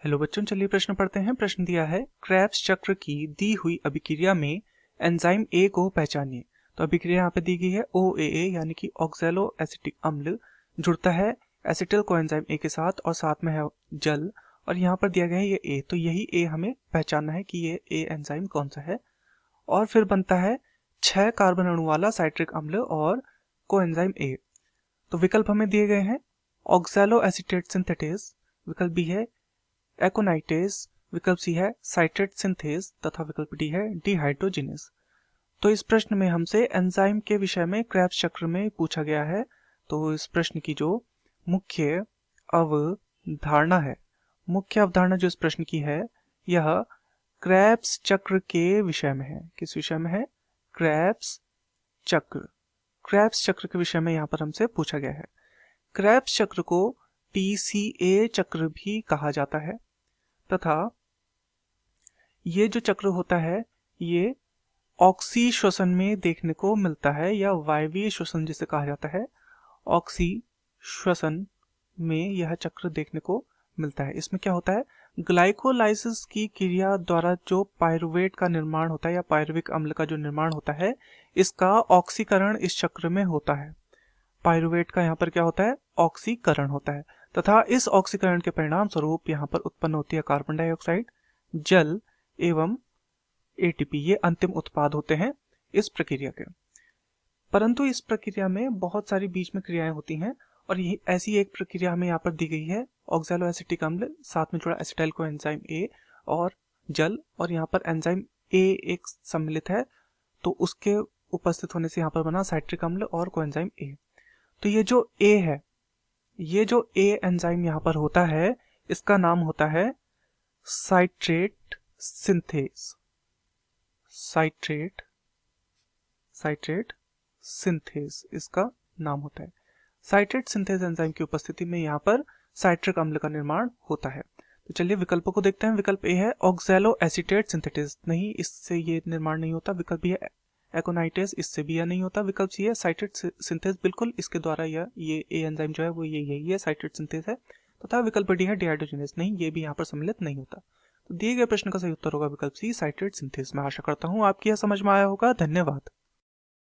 Hello बच्चों, चलिए प्रश्न पढ़ते हैं। प्रश्न दिया है क्रेब्स चक्र की दी हुई अभिक्रिया में एंजाइम ए को पहचानिए। तो अभिक्रिया यहाँ पे दी गई है OAA यानी कि ऑक्सैलो एसिटिक अम्ल जुड़ता है एसिटिल कोएंजाइम ए के साथ और साथ में है जल, और यहाँ पर दिया गया है ये ए, तो यही ए हमें पहचानना है कि ये ए एंजाइम कौन सा है। और फिर बनता है 6 कार्बन अणु वाला साइट्रिक अम्ल और कोएंजाइम ए। तो विकल्प हमें दिए गए हैं ऑक्सैलो एसिटेट सिंथेटेस, विकल्प बी है एकोनाइटेस, विकल्प सी है साइट्रेट सिंथेस तथा विकल्प डी है डिहाइड्रोजिनेस। तो इस प्रश्न में हमसे एंजाइम के विषय में क्रेब्स चक्र में पूछा गया है। तो इस प्रश्न की जो मुख्य अवधारणा है, मुख्य अवधारणा जो इस प्रश्न की है, यह क्रेब्स चक्र के विषय में है। किस विषय में है? क्रेब्स चक्र। क्रेब्स चक्र के विषय में यहाँ पर हमसे पूछा गया है। क्रेब्स चक्र को TCA चक्र भी कहा जाता है तथा ये जो चक्र होता है ये ऑक्सी श्वसन में देखने को मिलता है, या वायवीय श्वसन जिसे कहा जाता है, ऑक्सी श्वसन में यह चक्र देखने को मिलता है। इसमें क्या होता है? ग्लाइकोलाइसिस की क्रिया द्वारा जो पायरुवेट का निर्माण होता है या पायरुविक अम्ल का जो निर्माण होता है, इसका ऑक्सीकरण इस चक्र में होता है। पायरुवेट का यहाँ पर क्या होता है? ऑक्सीकरण होता है तथा इस ऑक्सीकरण के परिणाम स्वरूप यहाँ पर उत्पन्न होती है कार्बन डाइऑक्साइड, जल एवं ATP। ये अंतिम उत्पाद होते हैं इस प्रक्रिया के। परंतु इस प्रक्रिया में बहुत सारी बीच में क्रियाएं होती हैं, और यही ऐसी एक प्रक्रिया हमें यहाँ पर दी गई है ऑक्सैलो एसिटिक अम्ल, साथ में जुड़ा एसिटाइल कोएंजाइम ए और जल, और यहाँ पर एंजाइम ए एक सम्मिलित है, तो उसके उपस्थित होने से यहाँ पर बना साइट्रिक अम्ल और कोएंजाइम ए। तो ये जो ए है, ये जो ए एंजाइम यहाँ पर होता है, इसका नाम होता है साइट्रेट सिंथेस। साइट्रेट सिंथेस इसका नाम होता है। साइट्रेट सिंथेस एंजाइम की उपस्थिति में यहाँ पर साइट्रिक अम्ल का निर्माण होता है। तो चलिए विकल्पों को देखते हैं। विकल्प ए है ऑक्सैलो एसिटेट सिंथेटिस, नहीं, इससे ये निर्माण नहीं होता। विकल्प बी है एकोनाइटेस, इससे भी यह नहीं होता। विकल्प सी है साइट्रेट सिंथेस, बिल्कुल इसके द्वारा ये ए एंजाइम जो है वो यही है, साइट्रेट सिंथेस है। तथा विकल्प डी है डिहाइड्रोजिनेस, नहीं, ये भी यहाँ पर सम्मिलित नहीं होता। तो दिए गए प्रश्न का सही उत्तर होगा विकल्प सी साइट्रेट सिंथेस। मैं आशा करता हूँ आपकी यह समझ में आया होगा। धन्यवाद।